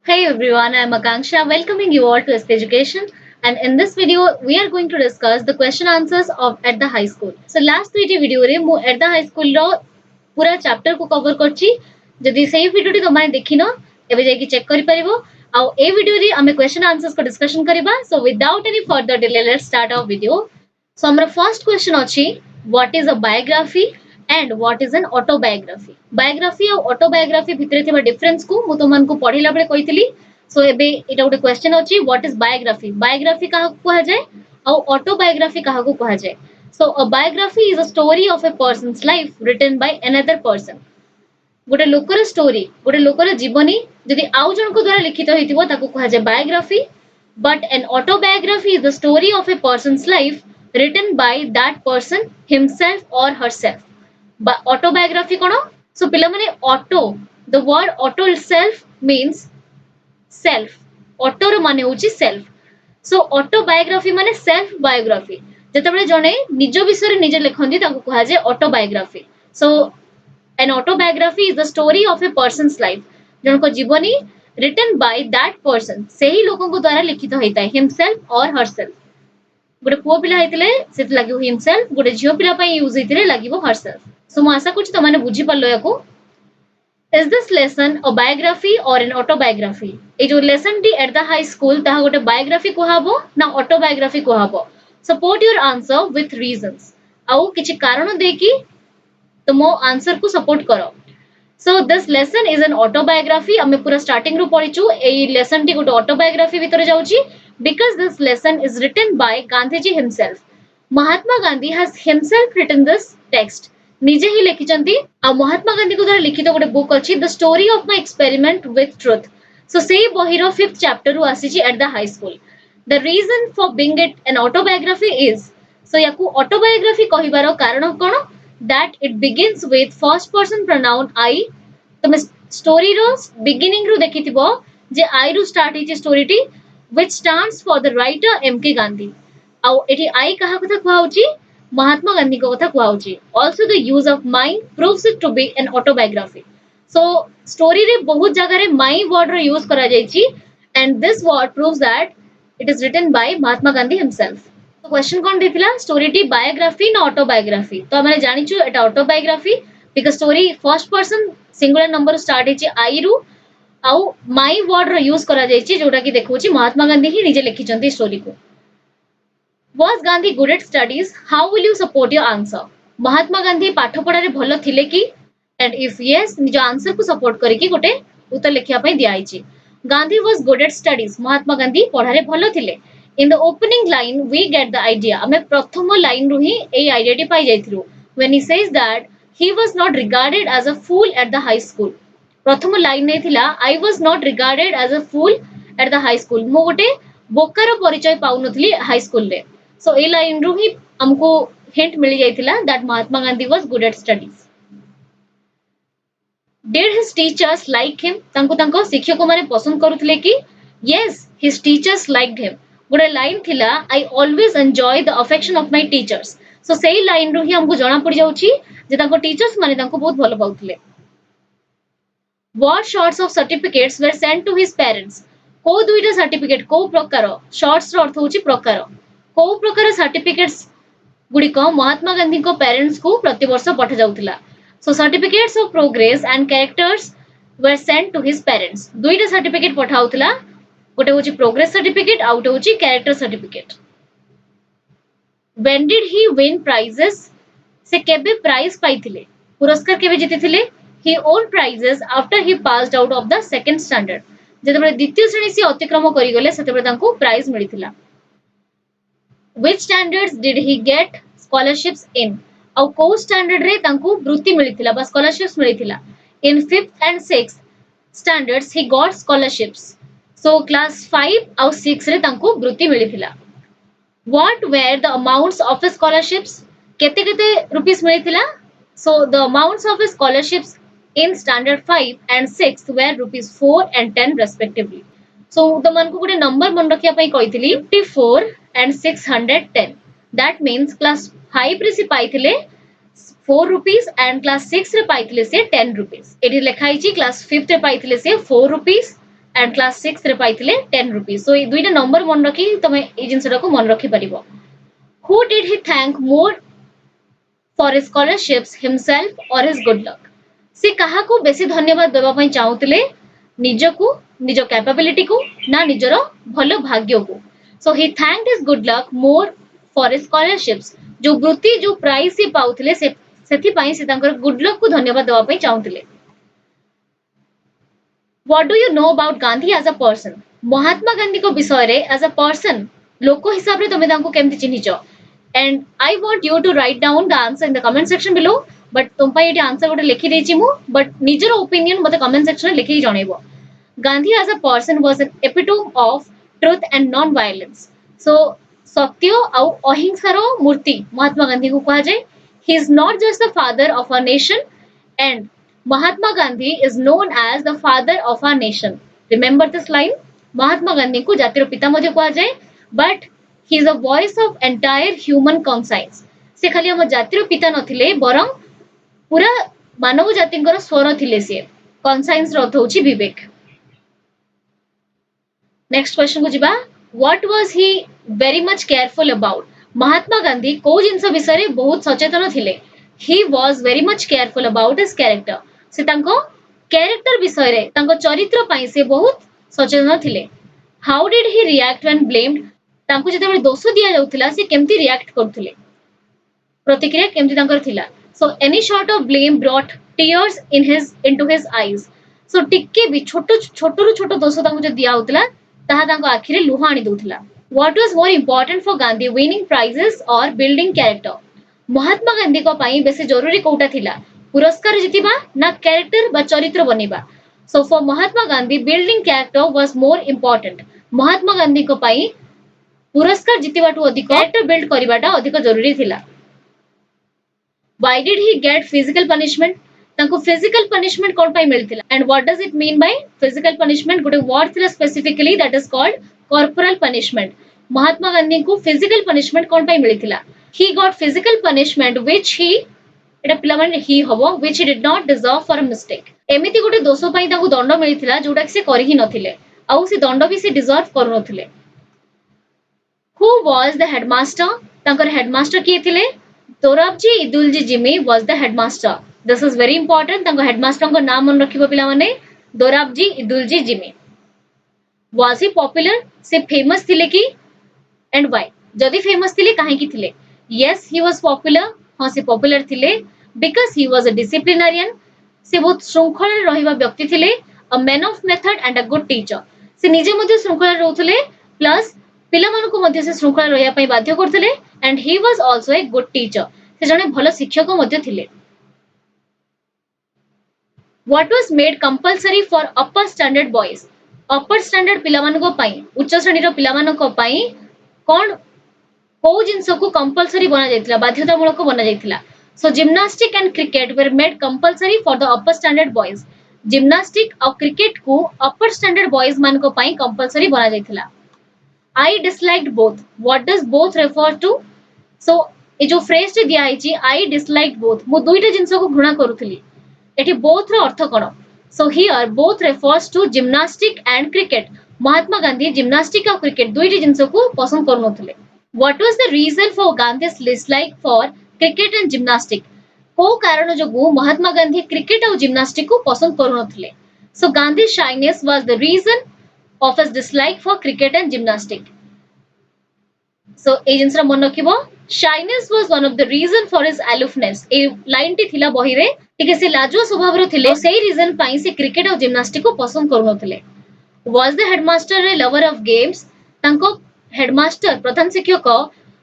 Hey everyone, I am Akanksha welcoming you all to SP Education, and in this video we are going to discuss the question answers of at the high school. So last दुईटी video रे मु at the high school रो पूरा chapter को cover करची जदि सेही वीडियोटी तमाने देखिनो एबे जाकी चेक करि परिबो आउ ए वीडियो रे हमें क्वेश्चन आंसर्स को डिस्कशन करिबा so without any further delay let's start our video so हमरा फर्स्ट क्वेश्चन अछि what is a biography and what is an autobiography biography और ऑटोबायोग्राफी भितरे थिबा डिफरेंस को मु तुमन को पढिला बेले कहितली सो एबे एटा गोटे क्वेश्चन अछि व्हाट इज बायोग्राफी बायोग्राफी काहा को कहा जाय और ऑटोबायोग्राफी काहा को कहा जाय so a biography is a story of a person's life written by another person गोटे लोकर स्टोरी गोटे लोकर जीवनी जदि आउ जनक द्वारा लिखित होइतिबो ताको कहा जाय biography but N autobiography is the story of a person's life written by that person himself or herself autobiography kono so pila mane auto the word auto itself means self auto ro mane hochi self so autobiography mane self biography जेतेबेले जने निज विषय निजे लेखंती ताको कहा जाय autobiography so an autobiography is the story of a person's life जनको जीवनी written by that person सेही लोकन को द्वारा लिखित होइता है himself or herself गोटे पुओ पिला हेतिले सेत लागिवो हिमसेल्फ गोटे झियो पिला पई यूज हेतिले लागिवो हरसेल्फ सो मु आशा करछि तमाने बुझी पल्लो याको is this lesson a biography or an autobiography ए जो लेसन डी एट द हाई स्कूल ता गोटे बायोग्राफी कोहाबो ना ऑटोबायोग्राफी कोहाबो support your answer with reasons आउ किछि कारण देकी तुमो आंसर को सपोर्ट करो so this lesson is an autobiography हमें पूरा स्टार्टिंग रु पढिचु एई लेसन टी गोटे ऑटोबायोग्राफी भितर जाउची because this lesson is written by Gandhiji himself. Mahatma Gandhi has himself written this text. निजे ही लिखिचंती आ महात्मा गांधी को द्वारा लिखित गोटे बुक अछि the story of my experiment with truth so सेही बहिरो 5th चैप्टर रु आसीची at the high school the reason for being it an autobiography is so याकू ऑटोबायोग्राफी कहिबारो कारण कोन that it begins with first person pronoun I तमे story रो beginning रु देखिथिबो जे आई रु स्टार्ट हिची story T which stands for the writer MK Gandhi आउ एठी आई कहा कथा कुहाउची महात्मा गांधी को कथा कुहाउची also the use of my proves it to be an autobiography so story रे बहुत जगह रे my word रो यूज करा जायची and this word proves that it is written by Mahatma Gandhi himself तो क्वेश्चन कोन देथिला स्टोरी टी बायोग्राफी ना autobiography तो हमरे जानिचु एटा autobiography because story first person singular number start हिची आई रु आउ माई वर्ड रो यूज करा जायछि जोटा कि देखौछि महात्मा गांधी ही निजे लिखिचंती स्टोरी को was Gandhi good at studies how will you support your answer Mahatma Gandhi पाठ पढ़ा रे भलो थिले कि एंड इफ यस निज आंसर को सपोर्ट करिकि गोटे उत्तर लिखिया पई दियाइछि Gandhi was good at studies Mahatma Gandhi पढ़ा रे भलो थिले in the opening line we get the idea हमें प्रथम लाइन रु ही एई आइडिया टी पाई जाइथिलु when he says that he was not regarded as a fool at the high school प्रथम लाइन नै थिला I was not regarded as a fool at the high school मो गोटे बोकार परिचय पाउ नथली हाई स्कूल रे सो ए लाइन रु ही हमको हिंट मिल जाइथिला that Mahatma Gandhi was good at studies did his teachers like him तांको शिक्षक माने पसंद करूथले कि yes his teachers liked him गोटे लाइन थिला I always enjoy the affection of my teachers so सेही लाइन रु ही हमको जाना पड़ जाउची जे तांको टीचर्स माने तांको बहुत भलो पाउथले What sorts of certificates were sent to his parents? को दुईटा सर्टिफिकेट को प्रकार शॉर्ट्स रो अर्थ होची प्रकार को प्रकार सर्टिफिकेट्स गुडी को महात्मा गांधी को पेरेंट्स को प्रति वर्ष पठा जाउतिला so certificates of progress and characters were sent to his parents दुईटा सर्टिफिकेट पठाउतिला गोटे होची प्रोग्रेस सर्टिफिकेट आउट होची character certificate when did he win prizes से केबे प्राइज पाइथिले पुरस्कार केबे जितिथिले he won prizes after he passed out of the second standard जेतेबेले द्वितीय श्रेणी से अतिक्रम करि गले सेतेबेले तांको prize मिलिथिला which standards did he get scholarships in और को स्टैंडर्ड रे तांको वृत्ति मिलिथिला बा scholarships मिलिथिला in 5th and 6th standards he got scholarships so class 5 और 6 रे तांको वृत्ति मिलिथिला what were the amounts of scholarships केते केते rupees मिलिथिला so the amounts of scholarships in standard 5 and 6 were rupees 4 and 10 respectively so the man को गोटे number मन रखिया पई कहितली 54 and 610 that means class 5 रे से पाइथिले 4 rupees and class 6 रे पाइथिले से 10 rupees एठी लेखाइची class 5th रे पाइथिले से 4 rupees एंड क्लास 6 रे पाइथिले 10 रुपीस सो ये दुईटा नंबर मन रखी तमे ए जिंसटा को मन रखी परिबो who did he thank more for his scholarships himself or his good luck से कहा को बेसी धन्यवाद देबा पई चाहुतले निजको निज कैपेबिलिटी को ना निजरो भलो भाग्य को so he thanked his good luck more for his scholarships जो वृत्ति जो प्राइज से पाउतले से सेथि पई से तांकर गुड लक को धन्यवाद देबा पई चाहुतले what do you know about Gandhi as a person Mahatma Gandhi को विषय रे एज अ पर्सन लोक हिसाब रे तमे तांको केमति चिन्हिचो and I want you to write down the answer in the comment section below but तुम पई एटी आंसर गोटे लिखि देछि मु बट निजर ओपिनियन मते कमेंट सेक्शन रे लिखि जणैबो Gandhi as a person was an epitome of truth and non violence so सत्य आउ अहिंसार मूर्ति महात्मा गांधी को कहा जाए he is not just the father of a nation and Mahatma Gandhi is known as the father of our nation. Remember this line? Mahatma Gandhi को जातिर पिता मध्य कहा जाए, but he is a voice of entire human conscience. से खाली हम जातिर पिता नथिले बरं पूरा मानव जातिंकर स्वर थिले से conscience रथ होची विवेक. Next question को जिबा what was he very much careful about? महात्मा गांधी को जिंस विषय रे बहुत सचेतन थिले. He was very much careful about his character. से तांको कैरेक्टर विषय रे तांको चरित्र पई से बहुत सचेतन थिले how did he react when blamed तांको जेतेबे दोष दिया जाउथिला से केमती रिएक्ट करथिले प्रतिक्रिया केमती तांकर थिला so any shot of blame brought tears into his eyes so टिक्के भी छोटो दोष तांको जे दिया होतला ताहा तांको आखिरे लुहा आनी दोथिला what was more important for Gandhi winning prizes और बिल्डिंग कैरेक्टर महात्मा गांधी को पई बेसी जरूरी कोटा थिला पुरस्कार जितिबा ना कैरेक्टर बा चरित्र बनिबा so for Mahatma Gandhi building character was more important Mahatma Gandhi को पई पुरस्कार जितिबाटू अधिक कैरेक्टर बिल्ड करिबाटा अधिक जरूरी थिला why did he get physical punishment तांको फिजिकल पनिशमेंट कोन पई मिलथिला and what does it mean by physical punishment गोटे वर्ड थिला specifically that is called corporal punishment Mahatma Gandhi को फिजिकल पनिशमेंट कोन पई मिलथिला he got physical punishment which he एटा पिला माने ही हबो which he did not deserve for a mistake एमिति गोटे दोष पई ताको दंड मिलिथिला जोटा से करि ही नथिले आउ से दंड भी से डिजर्व करू नथिले हु वाज द हेडमास्टर तांकर हेडमास्टर के थिले Dorabji Edulji Gimi was the headmaster this is very important तांको हेडमास्टर को नाम मन रखिबो पिला माने Dorabji Edulji Gimi was he popular से फेमस थिले की एंड व्हाई जदी फेमस थिले काहे की थिले यस ही वाज पॉपुलर हां से पॉपुलर थिले because he was a disciplinarian से बहुत श्रृंखला रहिबा व्यक्ति थिले a man of method and a good teacher से निजे मध्ये श्रृंखला रहउथले प्लस पिला मानु को मध्ये से श्रृंखला रहिया पई बाध्य करथले and he was also a good teacher से जने भलो शिक्षक मध्ये थिले what was made compulsory for upper standard पिला मानु को पई उच्च श्रेणी रो पिला मानु को पई कोन को जिंस को कंपलसरी बना जायतिला बाध्यतामूलक बना जायतिला So gymnastic and cricket were made compulsory for the upper standard boys. Gymnastic और cricket को upper standard boys मान को पाई compulsory बना जायतिला. I disliked both. What does both refer to? So ये जो phrase टे दिया है जी I disliked both. मु दुईटा जिंसों को घृणा करूथली. एठी both रो अर्थ कौन? So here both refers to gymnastic and cricket. Mahatma Gandhi gymnastic और cricket दुईटा जिंसों को पसंद करूनथले. What was the reason for Gandhi's dislike for cricket and gymnastic को कारण जो महात्मा गांधी क्रिकेट और जिम्नास्टिक को पसंद करू नथिले so Gandhi shyness was the reason of his dislike for cricket and gymnastic so ए जिंसरा मन रखिबो shyness was one of the reason for his aloofness ए लाइन टी थिला बही रे ठीक से लाजो स्वभाव रो थिले सेही रीजन पई से क्रिकेट और जिम्नास्टिक को पसंद करू नथिले was the headmaster a lover of games तांको हेडमास्टर प्रधान शिक्षक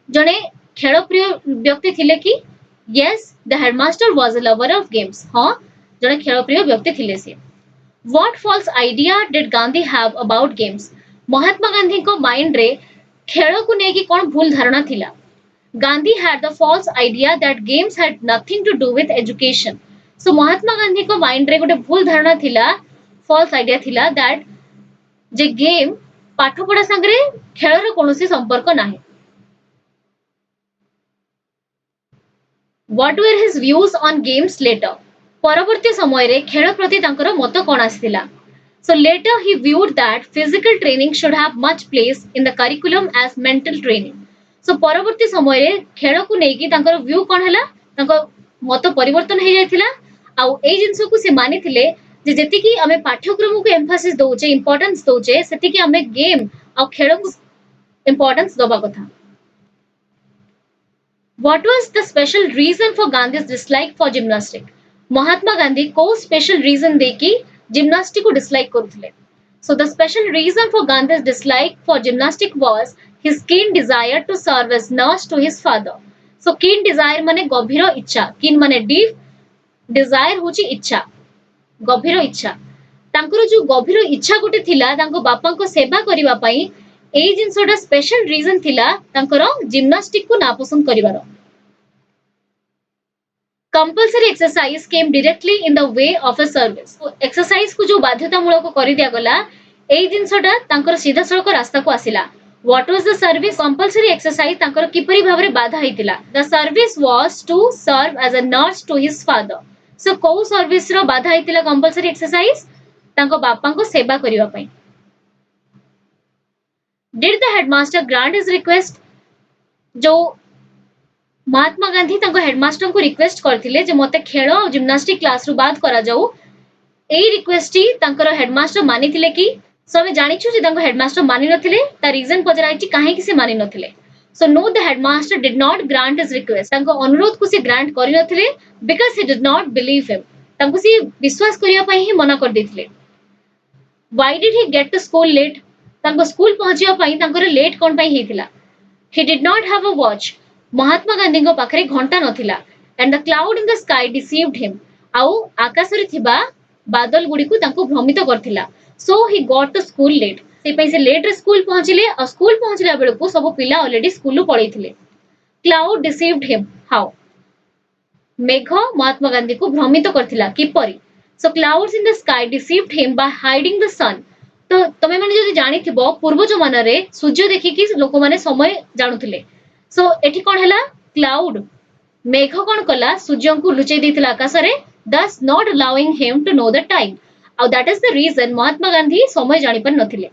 जने खेल प्रिय व्यक्ति थिले कि yes the headmaster was a lover of games हां जने खेल प्रिय व्यक्ति थिले से what false idea did Gandhi have about games Mahatma Gandhi को माइंड रे खेल को ने कि कोन भूल धारणा थिला Gandhi had the false idea that games had nothing to do with education so Mahatma Gandhi को माइंड रे गोटे भूल धारणा थिला फॉल्स आइडिया थिला दैट जे गेम पाठ पढ़ा संगरे खेल रो कोनोसी संपर्क नाही What were his views on games later? परवर्ती समय रे खेल प्रति तांकर मत कोन आसिला So later he viewed that physical training should have much place in the curriculum as mental training. So ପରବର୍ତ୍ତୀ ସମୟରେ ଖେଳକୁ ନେଇକି ତାଙ୍କର view କ'ଣ ହେଲା, ତାଙ୍କ ମତ ପରିବର୍ତ୍ତନ ହେଇଯାଇଥିଲା ଆଉ ଏଇ ଜିନିଷକୁ ସେ ମାନିଥିଲେ ଯେ ଯେତିକି ଆମେ ପାଠ୍ୟକ୍ରମକୁ emphasis ଦଉଛେ, importance ଦଉଛେ, ସେତିକି ଆମେ game ଆଉ ଖେଳକୁ importance ଦବା କଥା. What was the special reason for Gandhi's dislike for gymnastics? महात्मा गांधी को special reason देखी gymnastics को dislike करुଥିଲେ. So the special reason for Gandhi's dislike for gymnastics was his keen desire to serve as nurse to his father. So keen desire माने गभीर इच्छा, keen माने deep, desire होची इच्छा, गभीर इच्छा. तांकर जो गभीर इच्छा गोटे थिला तांको बापांको सेवा करिवा पई एई जिंसोटा स्पेशल रीजन थिला तांकर जिम्नास्टिक को नापसंद करिवार. Compulsory exercise came directly in the way of a service. Exercise को जो बाध्यतामूलक करि दिया गला एई जिंसोटा तांकर सीधा सड़क रास्ता को आसिला. What was the service? Compulsory exercise तांकर किपरि भाबरे बाधा हितिला. The service was to serve as a nurse to his father. सो को सर्विस रो बाधा हितिला कंपल्सरी एक्सरसाइज तांको बापांको सेवा करिवा पई. Did the headmaster grant his request? जो महात्मा गांधी तांको हेडमास्टर को रिक्वेस्ट करथिले जे मते खेल और जिम्नास्टिक क्लास रु बाद करा जाऊ. एई रिक्वेस्ट ही तांकर हेडमास्टर मानिथिले कि समे जानिछु जे तांको हेडमास्टर मानि नथिले. ता रीजन पजराइछि काहे कि से मानि नथिले. So no the headmaster did not grant his request. तांको अनुरोध को से ग्रांट करि नथिले because he did not believe him. तांको से विश्वास करिया पई ही मना कर देथिले. Why did he get to school late? तांको स्कूल पहुंचिया पई तांकर लेट कोन पई हेतिला. He did not have a watch. महात्मा गांधी को पाखरे घंटा नथिला. And the cloud in the sky deceived him. आउ आकाश रे थिबा बादल गुडी को तांको भ्रमित करथिला. So he got to school late. से पई से लेट रे स्कूल पहुंचिले और स्कूल पहुंचला बेल को सब पिला already school low पळैथिले. Cloud deceived him. How? मेघ महात्मा गांधी को भ्रमित करथिला किपरि? So clouds in the sky deceived him by hiding the sun. तो तमे माने जदि जानि थिबो पूर्व जमाना रे सूर्य देखि कि लोक माने समय जानुथिले. सो एठी कोन हला क्लाउड मेघ कोन कला सूर्य को लुचै दिथिला आकाश रे, thus not allowing him to know the time. और that is the reason Mahatma Gandhi समय जानि पर नथिले.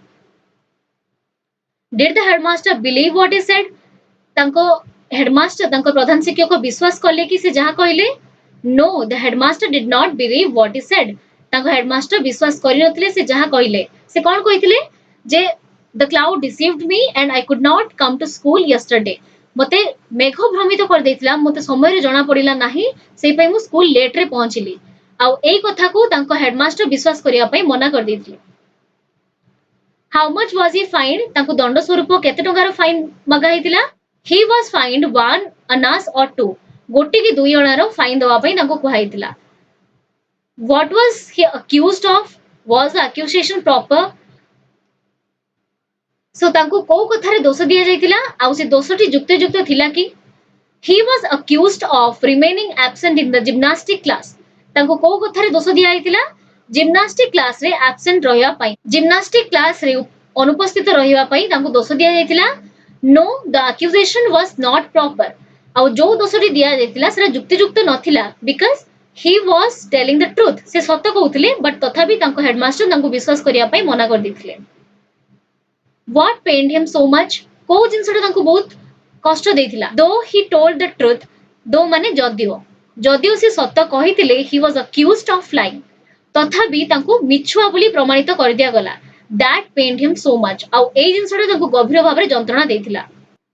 Did the headmaster believe what he said? तांको हेडमास्टर तांको प्रधान शिक्षक को विश्वास करले कि से जहा कहिले. No, the headmaster did not believe what he said. तांको हेडमास्टर विश्वास करि नथिले से जहा कहिले. से कोन कहिथिले जे the cloud deceived me and I could not come to school yesterday. मते मेघ भ्रमित कर देथिला, मते समय रे जणा पडिला नाही, सेई पई मु स्कूल लेट रे पहुंचिली. आ एई कथा को तांको हेडमास्टर विश्वास करिया पई मना कर देथिले. How much was he fined? तांको दंड स्वरूप केते टंकार फाइन मगा हितिला. He was fined 1 annas or 2. गोटे की 2 अणार फाइन दवा पई तांको कहैतिला. What was he accused of? Was the accusation proper? So तांको को कथारे दोष दिया जायतिला आ से दोषटी युक्त थिला कि he was accused of remaining absent in the gymnastic class. तांको को कथारे दोष दिया जायतिला जिम्नास्टिक क्लास रे एब्सेंट रहिया पई, जिम्नास्टिक क्लास रे अनुपस्थित रहिवा पई तांको दोष दिया जायतिला. No, the accusation was not proper. आ जो दोषटी दिया जायतिला सेरा युक्त नथिला because he was telling the truth. से सत्य कहउथिले बट तथापि तांको हेडमास्टर तांको विश्वास करिया पई मना कर दिथिले. What pained him so much? को जिंसटा तांको बहुत कष्ट देथिला. Though he told the truth, though माने जदियो से सत्य कहिथिले he was accused of lying. तथापि तांको मिछुआ बोली प्रमाणित कर दिया गला. That pained him so much. आ एई जिंसटा तांको गभीर भाबरे जंत्रणा देथिला.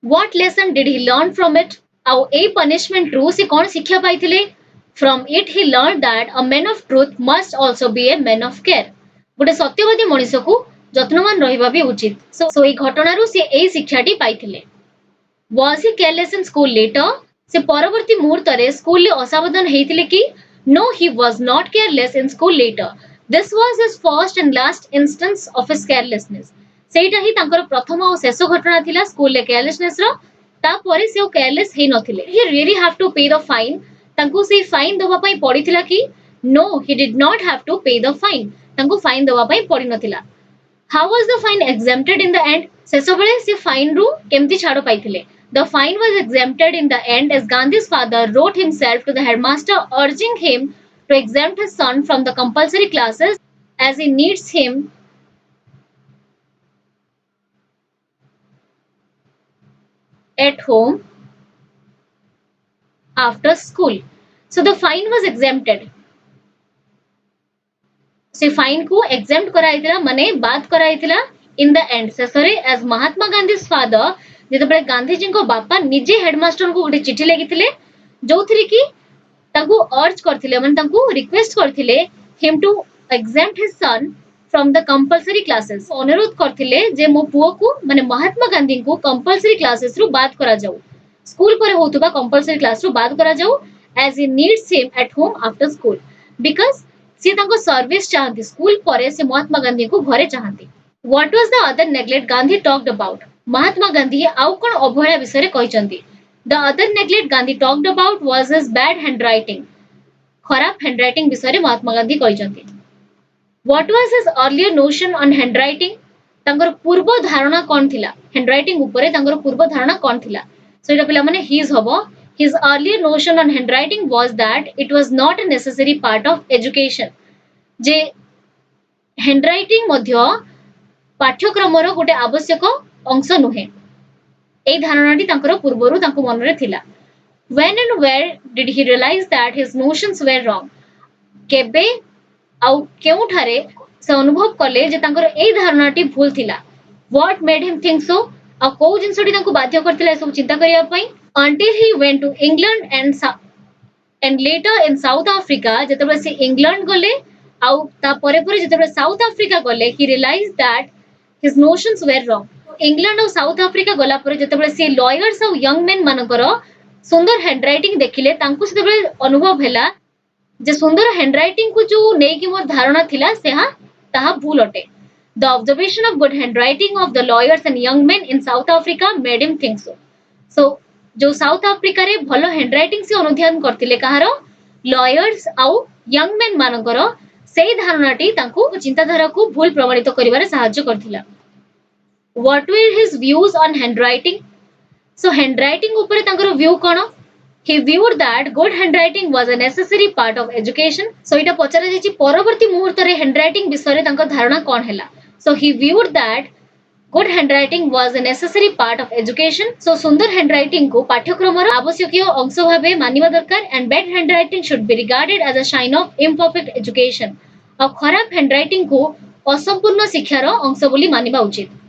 What lesson did he learn from it? आ एई पनिशमेंट रू से कोन शिक्षा पाइथिले? From it he learned that a man of truth must also be a man of care. गोटे सत्यवादी मनुष्य को जत्नवान रहिबा भी उचित. सो एई घटना रू से एई शिक्षाटी पाइथिले. Was he careless in school later? से परवर्ती मुहूर्त रे स्कूल ले असावधान हेतिले कि? No, he was not careless in school later. This was his first and last instance of his carelessness. सेटा ही तांकर प्रथम और शेष घटना थिला स्कूल ले केयरलेसनेस रो. ता परे से ओ केयरलेस हे नथिले. He really have to pay the fine. तांको से फाइन दवा पई पड़िथिला कि? No, he did not have to pay the fine. तांको फाइन दवा पई पड़ि नथिला. How was the fine exempted in the end? शेष बेले से फाइन रू केमती छाड़ पाइथिले. The fine was exempted in the end as Gandhi's father wrote himself to the headmaster urging him to exempt his son from the compulsory classes as he needs him at home after school. So the fine was exempted. से fine को exempt कराइथिला माने बात कराइथिला in the end शेषरे as Mahatma Gandhi father जेतबे गांधी जी को बापा निजे हेडमास्टर को गोटे चिठी लेखिथिले जोथिरे कि तांको अर्ज करथिले माने तांको रिक्वेस्ट करथिले him to exempt his son from the compulsory classes अनुरोध करथिले जे मो पुओ को माने महात्मा गांधी को कंपलसरी क्लासेस रु बात करा जाऊ स्कूल पर होतबा कंपलसरी क्लास रु बात करा जाऊ as he needs him at home after school because सी तांको सर्विस चाहती स्कूल परे से महात्मा गांधी को घरे चाहती what was the other neglect Gandhi talked about Mahatma Gandhi आउ कोन अवहेला विषय कहचंती the other neglect Gandhi talked about was his bad handwriting खराब हैंडराइटिंग विषय महात्मा गांधी कहचंती what was his earlier notion on handwriting तांकर पूर्व धारणा कोन थिला हैंडराइटिंग ऊपर तांकर पूर्व धारणा कोन थिला सो एटा पिला माने हिज हबो his earlier notion on handwriting was that it was not a necessary part of education J handwriting मध्य पाठ्यक्रमर गोटे आवश्यक अंश नुहे ए धारणाटी तांकर पूर्वरु तांको मनरे थिला when and where did he realize that his notions were wrong केबे आउ केउ ठारे से अनुभव कले जे तांकर ए धारणाटी भूल थिला what made him think so आ को जिंसटी तांको बाध्य करथिला सब चिंता करिया पई until he went to England and later in South Africa जेतबे से इंग्लैंड गले आउ ता परे परे जेतबे साउथ अफ्रीका गले he realized that his notions were wrong England और साउथ अफ्रीका गला परे जेतबे से लॉयर्स और यंग मेन मानकर सुंदर हैंडराइटिंग देखिले तांको सेतबे अनुभव हैला जे सुंदर हैंडराइटिंग को जो नै कि मोर धारणा थिला सेहा ताहा भूल अटे the observation of good handwriting of the lawyers and young men in South Africa made him think so जो साउथ अफ्रीका रे भलो हैंडराइटिंग से अनुध्यान करथिले कहारो लॉयर्स आउ यंग मेन मानकर सेही धारणाटी तांको चिंताधारा को भूल प्रमाणित करिवारे सहाय्य करथिला what were his views on handwriting so handwriting ऊपर तांकर व्यू कोन he viewed that good handwriting was a necessary part of education so इटा पचरा जेची परवर्ती मुहूर्त रे हैंडराइटिंग विषय रे तांकर धारणा कोन हैला so he viewed that good handwriting was a necessary part of education so सुंदर handwriting को पाठ्यक्रमर आवश्यकीय अंश भाबे मानिबा दरकार and bad handwriting should be regarded as a sign of imperfect education और खराब handwriting को असंपूर्ण शिक्षार अंश बोली मानिबा उचित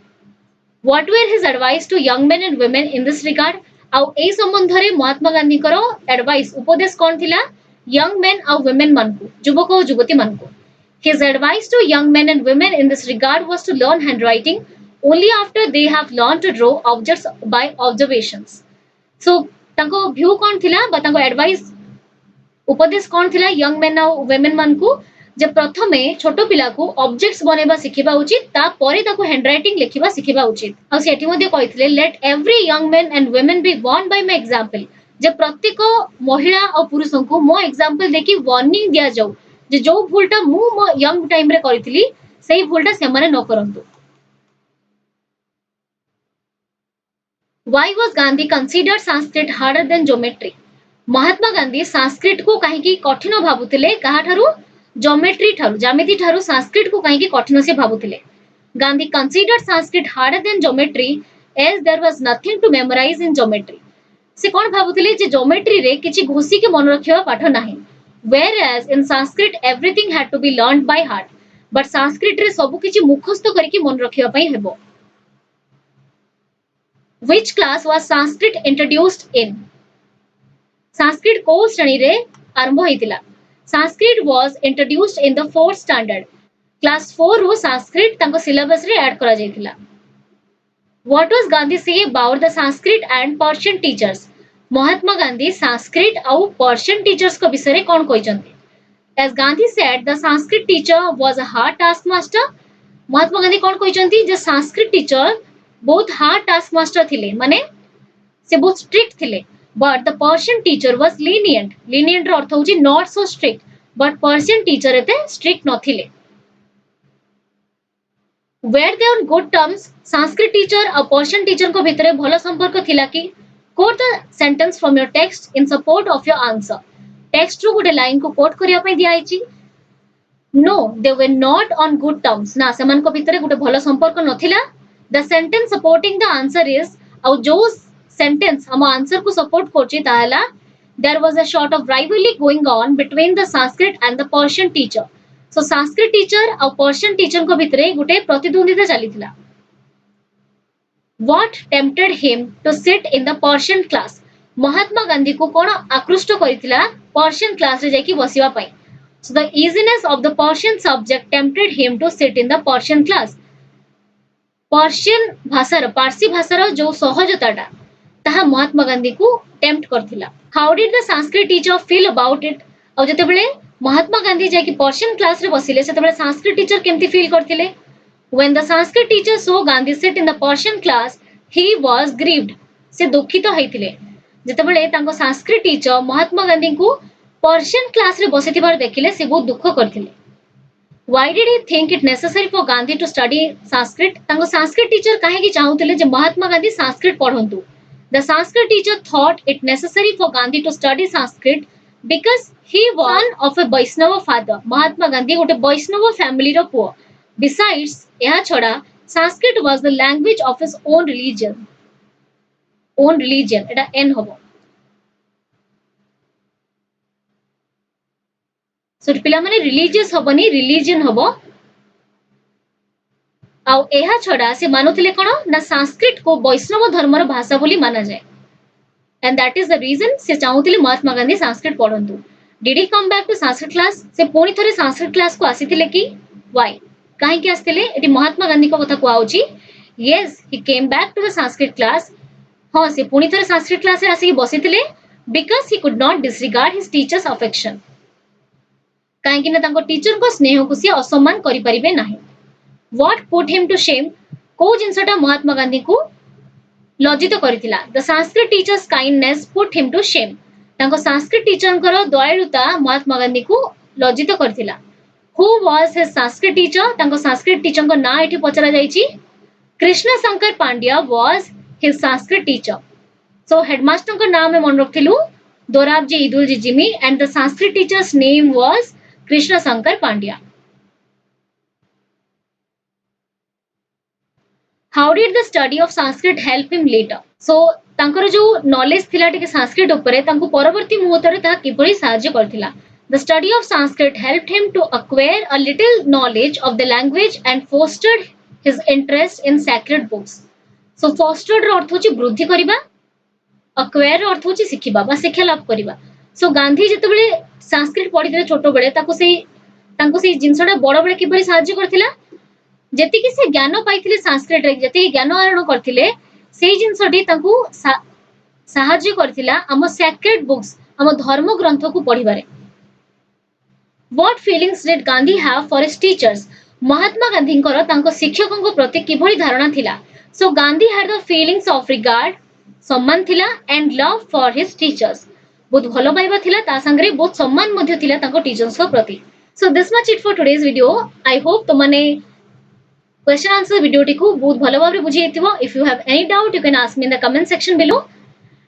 what were his advice to young men and women in this regard आउ ए संबंध रे महात्मा गांधी करो एडवाइस उपदेश कोन थिला यंग मेन और वुमेन मान को युवक और युवती मान को his advice to young men and women in this regard was to learn handwriting only after they have learned to draw objects by observations so तांको व्यू कोन थिला बा तांको एडवाइस उपदेश कोन थिला यंग मेन और वुमेन मान को जे प्रथमे छोटो पिला को ऑब्जेक्ट्स बनेबा सिखिबा उचित ता परे ताको हैंडराइटिंग लिखिबा सिखिबा उचित आ सेठी मध्ये कहिथिले let every young man and women be warn by my example जे प्रत्येक महिला और पुरुषों को मो एग्जांपल देखि वार्निंग दिया जाऊ जे जो भूलटा मु मो यंग टाइम रे करिथिली सेही भूलटा से माने न करंतु Why was Gandhi considered Sanskrit harder than geometry? Mahatma Gandhi Sanskrit को काहे की कठिन भाबुतिले काहा ठारू ज्योमेट्री ठारू ज्यामिति ठारू संस्कृत को काहे की कठिन से भाबुतिले Gandhi considered Sanskrit harder than geometry as there was nothing to memorise in geometry से कोन भाबुतिले जे ज्योमेट्री रे किछि घोसी के मन रखिबा पाठ नाही whereas in Sanskrit everything had to be learned by heart but Sanskrit रे सब किछि मुखस्थ करके मन रखिबा पई हेबो which class was Sanskrit introduced in Sanskrit को श्रेणी रे आरंभ होइतिला Sanskrit was introduced in the 4th standard. Class 4 रो संस्कृत तांको सिलेबस रे ऐड करा जायतिला. What was Gandhi say about the Sanskrit and Persian teachers? Mahatma Gandhi Sanskrit और पर्शियन टीचर्स को विषय रे कोन कहिसंती? As Gandhi said, the Sanskrit teacher was a hard taskmaster. Mahatma Gandhi कोन कहिसंती जे संस्कृत टीचर बहुत हार्ड टास्कमास्टर थिले माने से बहुत स्ट्रिक्ट थिले but the Persian teacher was lenient lenient रो अर्थ होची not so strict but Persian teacher एते strict नथिले were they on good terms Sanskrit teacher और Persian teacher को भितरे भलो संपर्क थिला कि quote the sentence from your text in support of your answer text row Gute line को coat करिया पई दिया आइची No, they were not on good terms. ना ସେମାନଙ୍କ ଭିତରେ ଗୋଟେ ଭଲ ସମ୍ପର୍କ ନଥିଲା. The sentence supporting the answer is ଆଉ ଯୋଉ sentence ଆମ answer କୁ support କରୁଛି ତା ହେଲା there was a sort of rivalry going on between the Sanskrit and the Persian teacher. So Sanskrit teacher ଆଉ Persian teacher ଙ୍କ ଭିତରେ ଗୋଟେ ପ୍ରତିଦ୍ୱନ୍ଦିତା ଚାଲିଥିଲା. What tempted him to sit in the Persian class? महात्मा गांधी को कौन आकृष्ट କରିଥିଲା Persian class ରେ ଯାଇକି ବସିବା ପାଇଁ. So the easiness of the Persian subject tempted him to sit in the Persian class. Persian भाषार Parsi भाषार जो सहजताटा ताहा महात्मा गांधी को tempt करथिला. How did the Sanskrit teacher feel about it? और जेतेबेले महात्मा गांधी जाकी Persian class रे बसिले सेतेबेले Sanskrit teacher केमती फील करथिले? When the Sanskrit teacher saw Gandhi sit in the Persian class, he was grieved. से दुखित होइथिले. जेतेबेले तांको Sanskrit teacher महात्मा गांधी को Persian class रे बसिथिबार देखिले से बहुत दुख करथिले. Why did he think it necessary for Gandhi to study Sanskrit? तांको Sanskrit teacher काहे कि चाहुथिले जे Mahatma Gandhi Sanskrit पढंतु. The Sanskrit teacher thought it necessary for Gandhi to study Sanskrit because he was son of a Vaishnava father. Mahatma Gandhi गोटे वैष्णव family रो पुओ. Besides, एहा छडा Sanskrit was the language of his own religion. Own religion Etah N हबो. So पिला माने religious हबनी religion हबो. आउ एहा छडा से मानुथिले कोन ना संस्कृत को वैष्णव धर्मर भाषा बोली माना जाय. And that is the reason से चाहुथिले Mahatma Gandhi Sanskrit पढंतु. Did he come back to Sanskrit class? से पुणी थरे संस्कृत क्लास को आसीथिले कि? Why? काहे कि आस्थिले एटी महात्मा गांधी को कथा कुआउची. Yes, he came back to the Sanskrit class. हां से पुणी थरे संस्कृत क्लास रे आसी बसिथिले because he could not disregard his teacher's affection. काहे ना तांको टीचर को स्नेह को से असम्मान करि परिबे नाही. What put him to shame? को जिंसटा महात्मा गांधी को लज्जित करथिला. The Sanskrit teacher's kindness put him to shame. तांको संस्कृत टीचरଙ୍କର दयालुता महात्मा गांधी को लज्जित करथिला. Who was his Sanskrit teacher? तांको संस्कृत टीचरଙ୍କ नाम एठी पचरा जाईची. Krishna Shankar Pandya was his Sanskrit teacher. So headmasterଙ୍କ नाम मन रखथिलु Dorabji Edulji Gimi and the Sanskrit teacher's name was Krishna Shankar Pandya. How did the study of Sanskrit help him later? So तांकर जो knowledge थिला टिके संस्कृत उपरे तांको परवर्ती मुहूर्तरे ता किपरि साहाय्य करथिला. The study of Sanskrit helped him to acquire a little knowledge of the language and fostered his interest in sacred books. So fostered रो अर्थ होची वृद्धि करिबा, acquire रो अर्थ होची सिखिबा बा शिक्षा लाभ करिबा. So गांधी जेतेबेले संस्कृत पढिथिले छोटो बेले तांको से जिंसडा बड़ बेले किपरि साहाय्य करथिला. जेति कि से ज्ञान पाइथिले संस्कृत रे जेति ज्ञान आरोहण करथिले सेही जिंसडी तांको साहाय्य करथिला हम सैक्रेड बुक्स हम धर्म ग्रंथ को पढिबारे. What feelings did Gandhi have for his teachers? महात्मा गांधींकर तांको शिक्षकଙ୍କ प्रति किभଳି धारणा थिला. So Gandhi had the feelings of regard सम्मान थिला and love for his teachers. बहुत भलो पाइबा थिला ता संगरे बहुत सम्मान मध्ये थिला तांको टीचर्स को प्रति. So this much it for today's video. I hope तुमने question answer video टिकु बहुत भलो भाबरे बुझी हेतिबो. If you have any doubt you can ask me in the comment section below.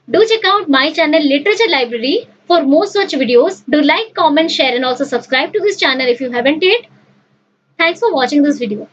Do check out my channel Literature Library for more such videos. Do like, comment, share and also subscribe to this channel if you haven't yet. Thanks for watching this video.